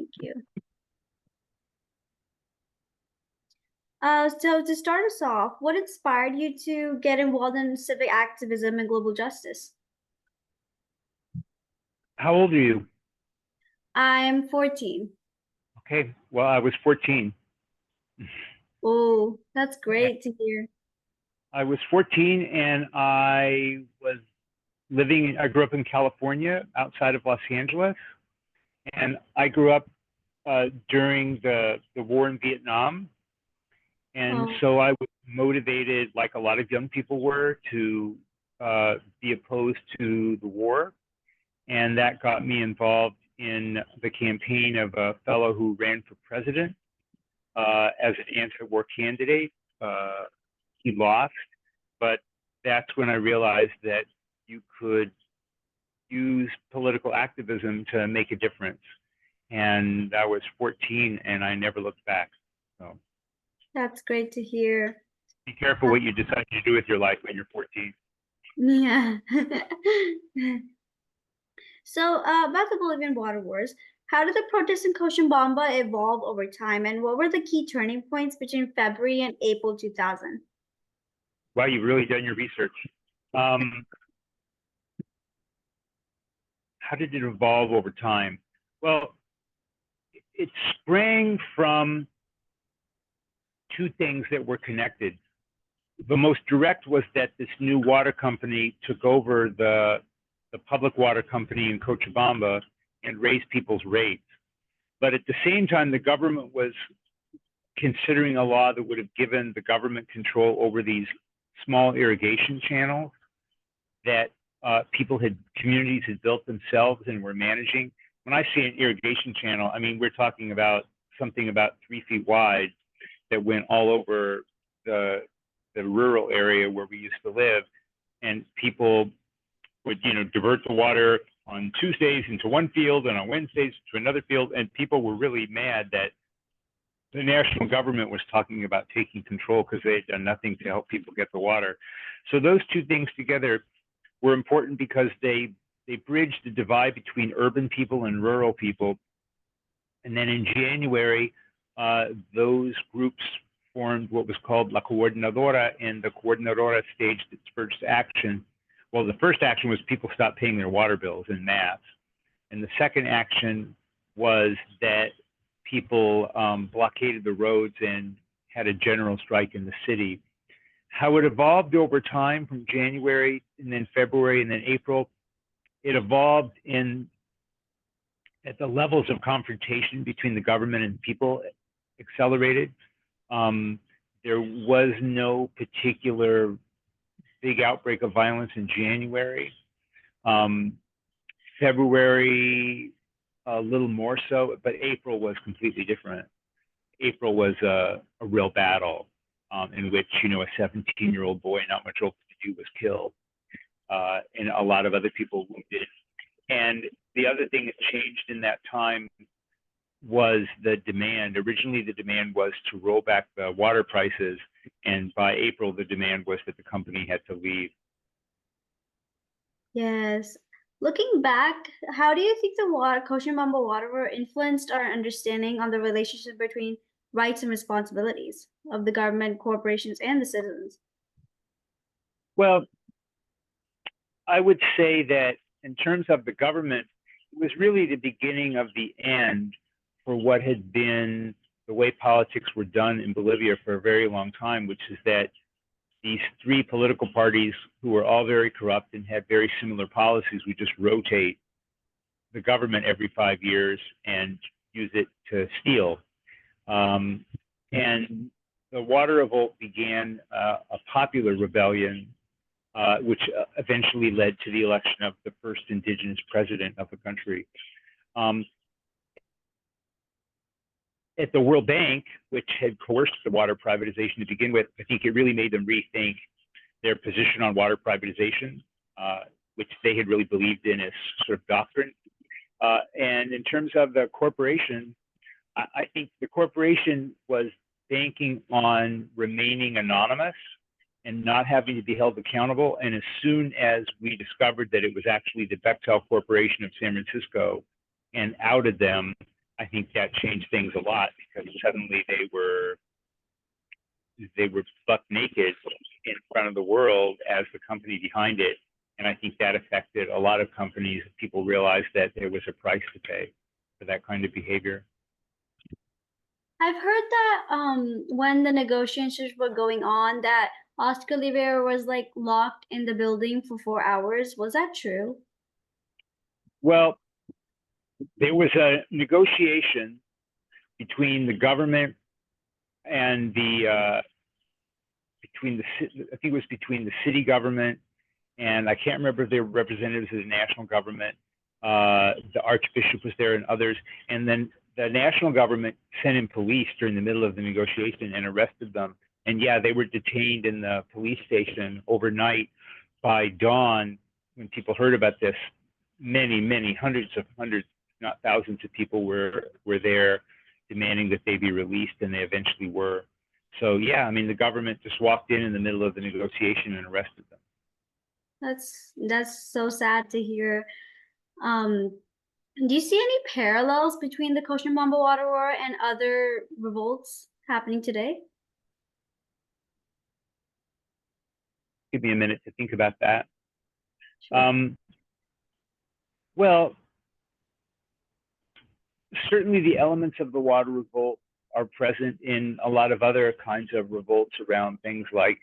Thank you. So to start us off, what inspired you to get involved in civic activism and global justice? How old are you? I'm 14. Okay, well, I was 14. Oh, that's great to hear. I was 14 and I grew up in California outside of Los Angeles. And I grew up during the war in Vietnam. And Oh, so I was motivated, like a lot of young people were, to be opposed to the war. And that got me involved in the campaign of a fellow who ran for president as an anti-war candidate. He lost, but that's when I realized that you could use political activism to make a difference. And I was 14 and I never looked back. So that's great to hear. be careful what you decide to do with your life when you're 14. Yeah. So, about the Bolivian Water Wars, how did the protests in Cochabamba evolve over time, and what were the key turning points between February and April 2000? Wow, you've really done your research. How did it evolve over time? Well, it sprang from two things that were connected. The most direct was that this new water company took over the public water company in Cochabamba and raised people's rates. But at the same time, the government was considering a law that would have given the government control over these small irrigation channels that communities had built themselves and were managing. When I say an irrigation channel, I mean, we're talking about something about 3 feet wide that went all over the rural area where we used to live. And people would, divert the water on Tuesdays into one field and on Wednesdays to another field. And people were really mad that the national government was talking about taking control because they had done nothing to help people get the water. So those two things together were important because they bridged the divide between urban people and rural people. And then in January, those groups formed what was called La Coordinadora, and the Coordinadora staged its first action. Well, the first action was people stopped paying their water bills en masse. And the second action was that people blockaded the roads and had a general strike in the city. How it evolved over time from January and then February and then April, it evolved at the levels of confrontation between the government and people accelerated. There was no particular big outbreak of violence in January. February, a little more so, but April was completely different. April was a real battle in which, a 17-year-old boy, not much older than you, was killed, and a lot of other people wounded. And the other thing that changed in that time was the demand. Originally, the demand was to roll back the water prices, and by April, the demand was that the company had to leave. Yes. Looking back, how do you think the Cochabamba Water War influenced our understanding on the relationship between rights and responsibilities of the government, corporations, and the citizens? Well, I would say that in terms of the government, it was really the beginning of the end for what had been the way politics were done in Bolivia for a very long time, which is that these three political parties, who were all very corrupt and had very similar policies, would just rotate the government every 5 years and use it to steal. And the water revolt began a popular rebellion, which eventually led to the election of the first indigenous president of the country. At the World Bank, which had coerced the water privatization to begin with, I think it really made them rethink their position on water privatization, which they had really believed in as sort of doctrine. And in terms of the corporation, I think the corporation was banking on remaining anonymous and not having to be held accountable. And as soon as we discovered that it was actually the Bechtel Corporation of San Francisco and outed them, I think that changed things a lot because suddenly they were buck naked in front of the world as the company behind it. And I think that affected a lot of companies. People realized that there was a price to pay for that kind of behavior. I've heard that when the negotiations were going on, that Oscar Rivera was like locked in the building for 4 hours. Was that true? Well, there was a negotiation between the government and I think it was between the city government and I can't remember if they were representatives of the national government. The Archbishop was there and others. And then the national government sent in police during the middle of the negotiation and arrested them. And yeah, they were detained in the police station overnight. By dawn, when people heard about this, many hundreds, not thousands of people were there demanding that they be released, and they eventually were. So yeah, I mean, the government just walked in the middle of the negotiation and arrested them. That's so sad to hear. Do you see any parallels between the Cochabamba Water War and other revolts happening today? Give me a minute to think about that. Sure. Well, certainly the elements of the water revolt are present in a lot of other kinds of revolts around things like,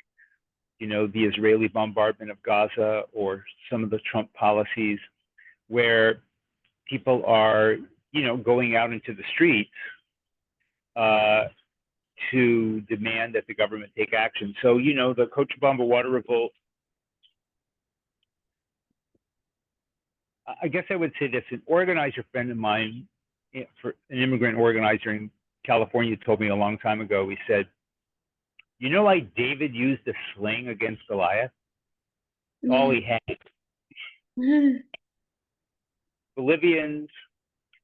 the Israeli bombardment of Gaza or some of the Trump policies where people are, going out into the streets to demand that the government take action. So, the Cochabamba Water Revolt, I guess I would say this, an organizer friend of mine, for an immigrant organizer in California, told me a long time ago, he said, like David used a sling against Goliath? All he had. Bolivians,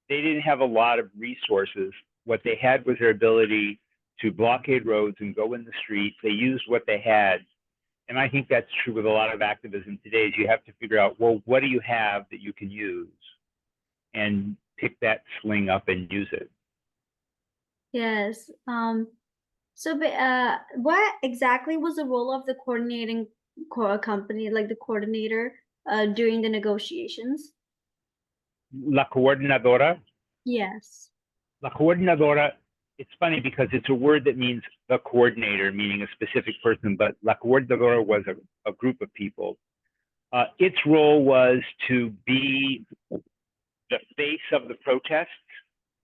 they didn't have a lot of resources. What they had was their ability to blockade roads and go in the streets. They used what they had. And I think that's true with a lot of activism today, is you have to figure out, well, what do you have that you can use? And pick that sling up and use it. Yes. What exactly was the role of the coordinating company, like the coordinator, during the negotiations? La coordinadora. Yes. La coordinadora, it's funny because it's a word that means the coordinator, meaning a specific person, but la coordinadora was a group of people. Its role was to be the face of the protests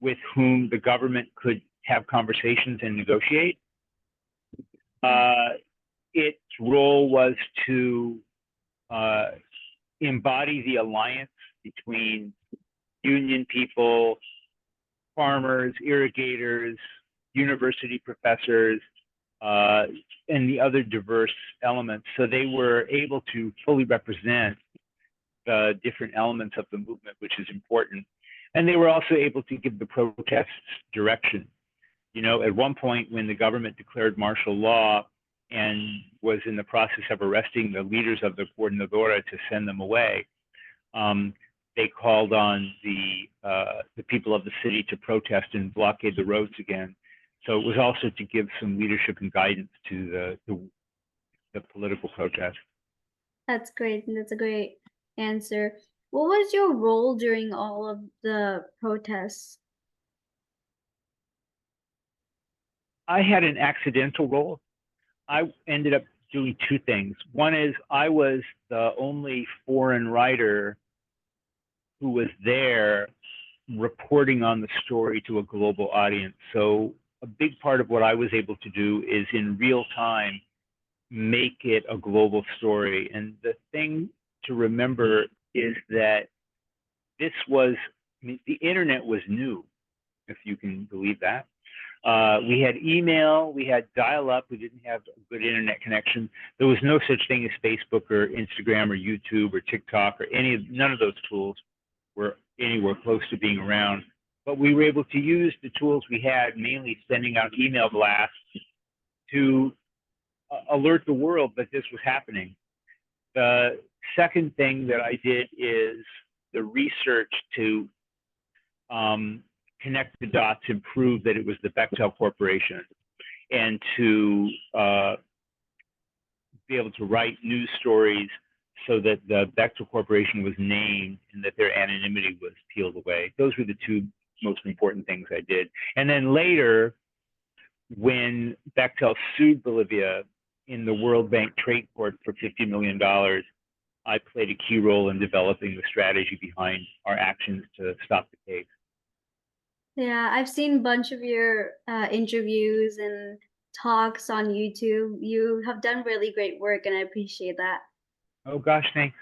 with whom the government could have conversations and negotiate. Its role was to embody the alliance between union people, farmers, irrigators, university professors, and the other diverse elements. So they were able to fully represent the different elements of the movement, which is important. And they were also able to give the protests direction. At one point when the government declared martial law and was in the process of arresting the leaders of the coordinadora to send them away, they called on the people of the city to protest and blockade the roads again. So it was also to give some leadership and guidance to the political protest. That's great. That's a great answer. What was your role during all of the protests? I had an accidental role. I ended up doing two things. One is I was the only foreign writer who was there reporting on the story to a global audience. So a big part of what I was able to do is in real time make it a global story. And the thing to remember is that the internet was new, if you can believe that. We had email, we had dial-up, we didn't have a good internet connection. There was no such thing as Facebook or Instagram or YouTube or TikTok or none of those tools were anywhere close to being around. But we were able to use the tools we had, mainly sending out email blasts to alert the world that this was happening. The second thing that I did is the research to connect the dots and prove that it was the Bechtel Corporation, and to be able to write news stories so that the Bechtel Corporation was named and that their anonymity was peeled away. Those were the two most important things I did. And then later, when Bechtel sued Bolivia in the World Bank Trade Court for $50 million, I played a key role in developing the strategy behind our actions to stop the case. Yeah, I've seen a bunch of your interviews and talks on YouTube. You have done really great work, and I appreciate that. Oh gosh, thanks.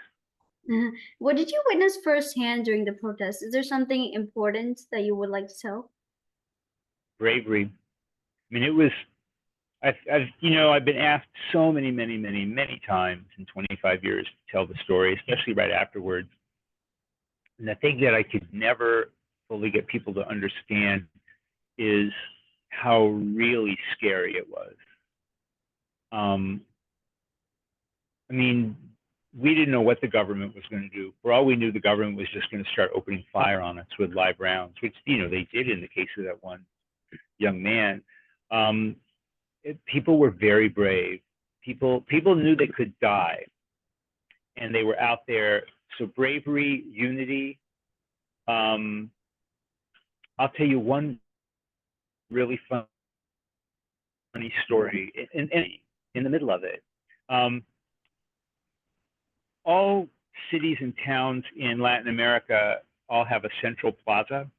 What did you witness firsthand during the protest? Is there something important that you would like to tell? Bravery. I mean, it was, I've been asked so many times in 25 years to tell the story, especially right afterwards. And the thing that I could never fully get people to understand is how really scary it was. I mean, we didn't know what the government was going to do. For all we knew, the government was just going to start opening fire on us with live rounds, which, they did in the case of that one young man. People were very brave. People knew they could die, and they were out there. So bravery, unity. I'll tell you one really funny story in the middle of it. All cities and towns in Latin America all have a central plaza.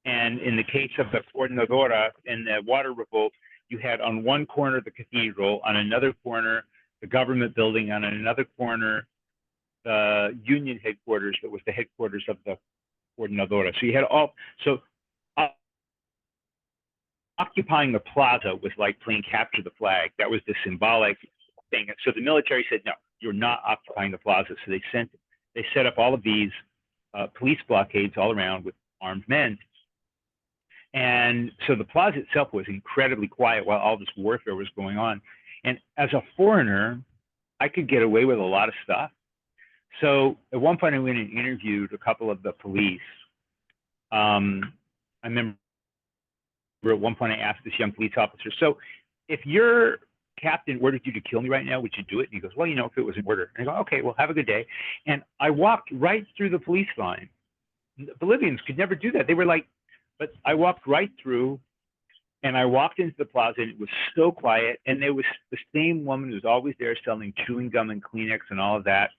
And in the case of the Coordinadora and the water revolt, you had on one corner the cathedral, on another corner the government building, on another corner the union headquarters that was the headquarters of the Coordinadora. So you had occupying the plaza was like playing capture the flag. That was the symbolic thing. So the military said, no, you're not occupying the plaza. So they set up all of these police blockades all around with armed men. And so the plaza itself was incredibly quiet while all this warfare was going on. And as a foreigner, I could get away with a lot of stuff. So at one point I went and interviewed a couple of the police. I remember at one point I asked this young police officer, so if your captain ordered you to kill me right now, would you do it? And he goes, well, if it was an order. And I go, okay, well, have a good day. And I walked right through the police line. The Bolivians could never do that. They were like, but I walked right through, and I walked into the plaza, and it was so quiet. And there was the same woman who was always there selling chewing gum and Kleenex and all of that.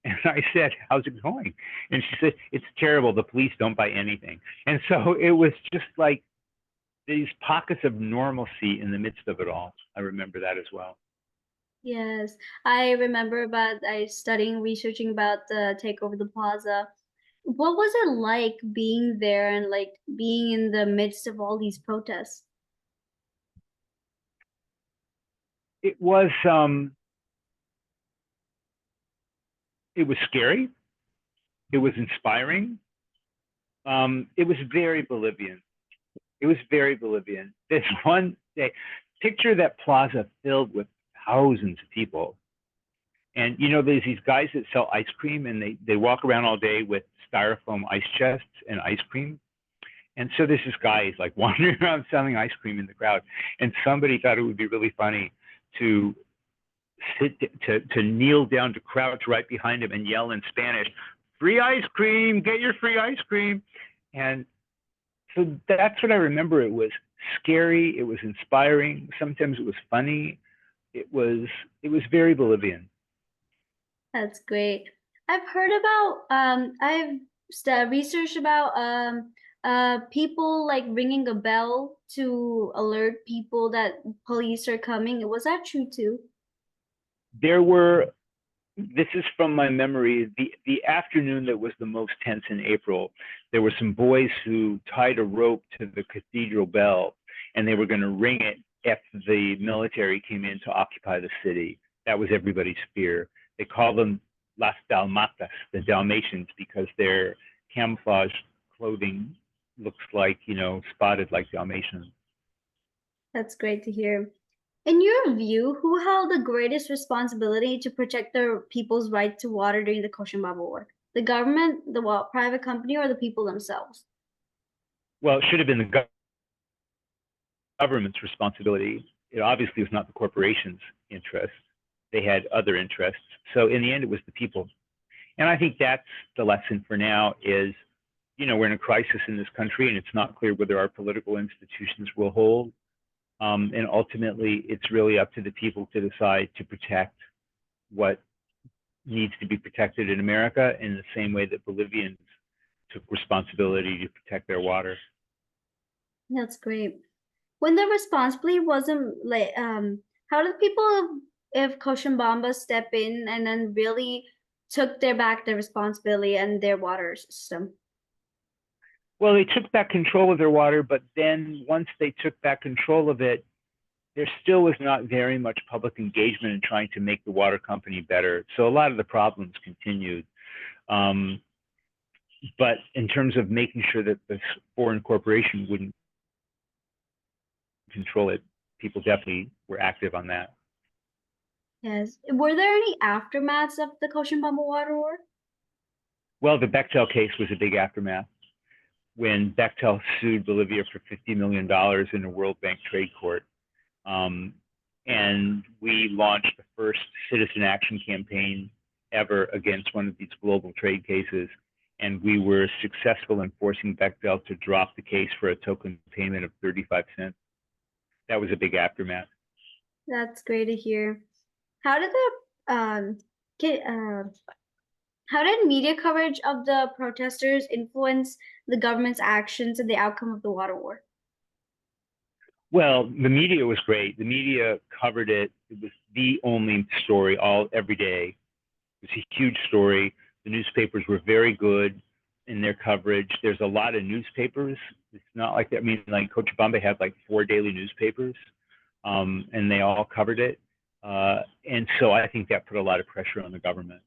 And I said, how's it going? And she said, it's terrible. The police don't buy anything. And so it was just like these pockets of normalcy in the midst of it all. I remember that as well. Yes, I remember researching about the takeover of the plaza. What was it like being there and like being in the midst of all these protests? It was scary. It was inspiring. It was very Bolivian. This one day, picture that plaza filled with thousands of people. And there's these guys that sell ice cream, and they walk around all day with styrofoam ice chests and ice cream. And so there's this guy, he's like wandering around selling ice cream in the crowd. And somebody thought it would be really funny to kneel down, to crouch right behind him and yell in Spanish, free ice cream, get your free ice cream. And so that's what I remember. It was scary. It was inspiring. Sometimes it was funny. It was very Bolivian. That's great. I've heard about I've researched about people like ringing a bell to alert people that police are coming. Was that true too? This is from my memory, the afternoon that was the most tense in April, there were some boys who tied a rope to the cathedral bell, and they were going to ring it if the military came in to occupy the city. That was everybody's fear. They called them Las Dalmatas, the Dalmatians, because their camouflage clothing looks like, spotted like Dalmatians. That's great to hear. In your view, who held the greatest responsibility to protect the people's right to water during the Cochabamba War? The government, the private company, or the people themselves? Well, it should have been the government's responsibility. It obviously was not the corporation's interest. They had other interests. So in the end, it was the people. And I think that's the lesson for now is, we're in a crisis in this country and it's not clear whether our political institutions will hold. And ultimately, it's really up to the people to decide to protect what needs to be protected in America in the same way that Bolivians took responsibility to protect their water. That's great. When the responsibility wasn't like, how did people of Cochabamba step in and then really took back their responsibility and their water system? Well, they took back control of their water, but then once they took back control of it, there still was not very much public engagement in trying to make the water company better. So a lot of the problems continued. But in terms of making sure that the foreign corporation wouldn't control it, people definitely were active on that. Yes. Were there any aftermaths of the Cochabamba Water War? Well, the Bechtel case was a big aftermath when Bechtel sued Bolivia for $50 million in a World Bank trade court. And we launched the first citizen action campaign ever against one of these global trade cases. And we were successful in forcing Bechtel to drop the case for a token payment of 35 cents. That was a big aftermath. That's great to hear. How did how did media coverage of the protesters influence the government's actions and the outcome of the water war? Well, the media was great. The media covered it. It was the only story every day. It was a huge story. The newspapers were very good in their coverage. There's a lot of newspapers. It's not like that. I mean, like Cochabamba had like 4 daily newspapers, and they all covered it. And so I think that put a lot of pressure on the government.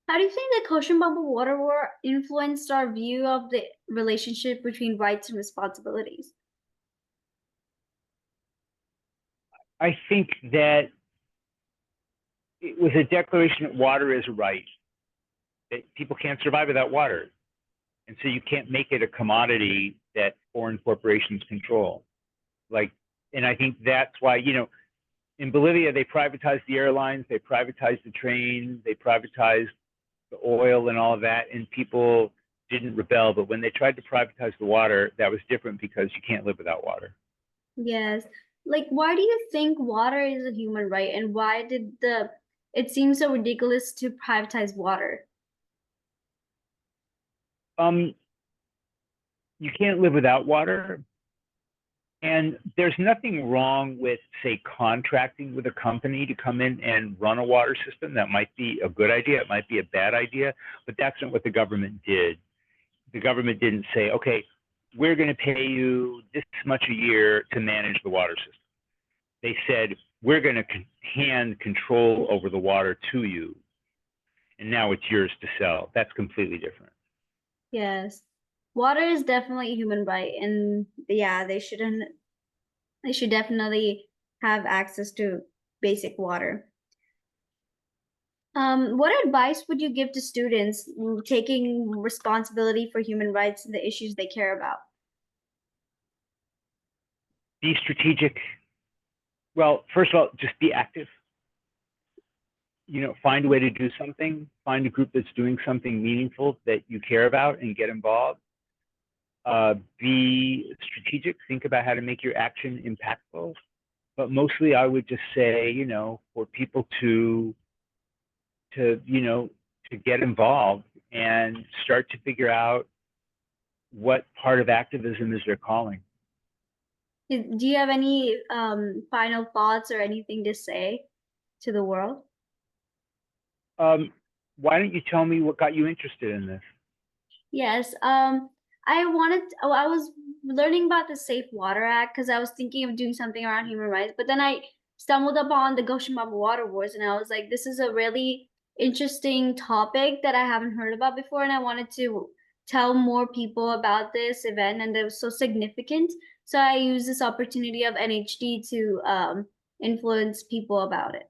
How do you think the Cochabamba Water War influenced our view of the relationship between rights and responsibilities? I think that it was a declaration that water is a right, that people can't survive without water. And so you can't make it a commodity that foreign corporations control. And I think that's why, in Bolivia, they privatized the airlines, they privatized the train, they privatized the oil and all of that, and people didn't rebel. But when they tried to privatize the water, that was different because you can't live without water. Yes. Like, why do you think water is a human right, and why did it seem so ridiculous to privatize water? You can't live without water. And there's nothing wrong with, say, contracting with a company to come in and run a water system. That might be a good idea. It might be a bad idea, but that's not what the government did. The government didn't say, okay, we're going to pay you this much a year to manage the water system. They said, we're going to hand control over the water to you, and now it's yours to sell. That's completely different. Yes. Water is definitely a human right, and yeah, they should definitely have access to basic water. What advice would you give to students taking responsibility for human rights and the issues they care about? Be strategic. Well, first of all, just be active. Find a way to do something. Find a group that's doing something meaningful that you care about and get involved. Be strategic. Think about how to make your action impactful. But mostly, I would just say, for people to get involved and start to figure out what part of activism is their calling. Do you have any final thoughts or anything to say to the world? Why don't you tell me what got you interested in this? Yes. I was learning about the Safe Water Act because I was thinking of doing something around human rights, but then I stumbled upon the Cochabamba Water Wars, and I was like, this is a really interesting topic that I haven't heard about before, and I wanted to tell more people about this event, and it was so significant. So I used this opportunity of NHD to influence people about it.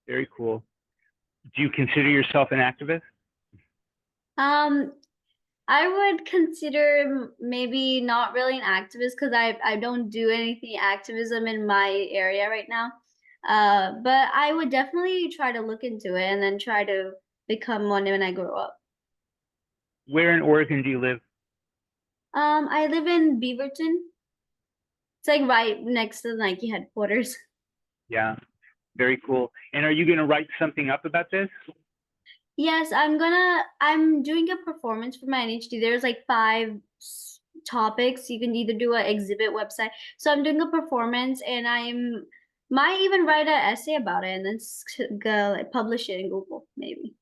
Very cool. Do you consider yourself an activist? Um, I would consider maybe not really an activist because I don't do anything activism in my area right now. But I would definitely try to look into it and then try to become one when I grow up. Where in Oregon do you live? I live in Beaverton. It's like right next to the Nike headquarters. Yeah, very cool. And are you going to write something up about this? Yes, I'm doing a performance for my NHD. There's like five topics. You can either do an exhibit website. So I'm doing a performance and might even write an essay about it and then go like, publish it in Google, maybe.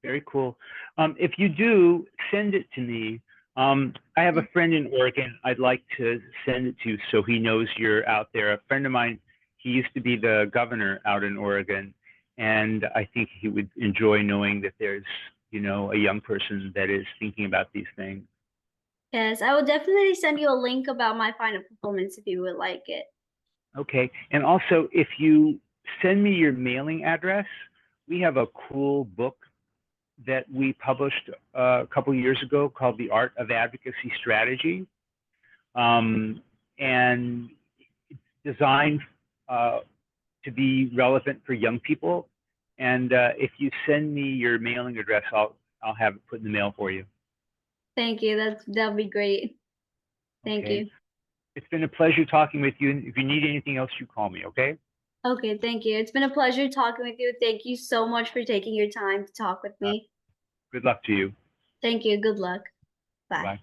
Very cool. If you do, send it to me. I have a friend in Oregon I'd like to send it to so he knows you're out there. A friend of mine, he used to be the governor out in Oregon, and I think he would enjoy knowing that there's, a young person that is thinking about these things. Yes, I will definitely send you a link about my final performance if you would like it. Okay. And also, if you send me your mailing address, we have a cool book that we published a couple years ago called The Art of Advocacy Strategy. And it's designed to be relevant for young people. And if you send me your mailing address, I'll have it put in the mail for you. Thank you. That'll be great. Thank Okay. you. It's been a pleasure talking with you. And if you need anything else, you call me, okay? Okay, thank you. It's been a pleasure talking with you. Thank you so much for taking your time to talk with Uh, me. good luck to you. Thank you. Good luck. Bye. Bye.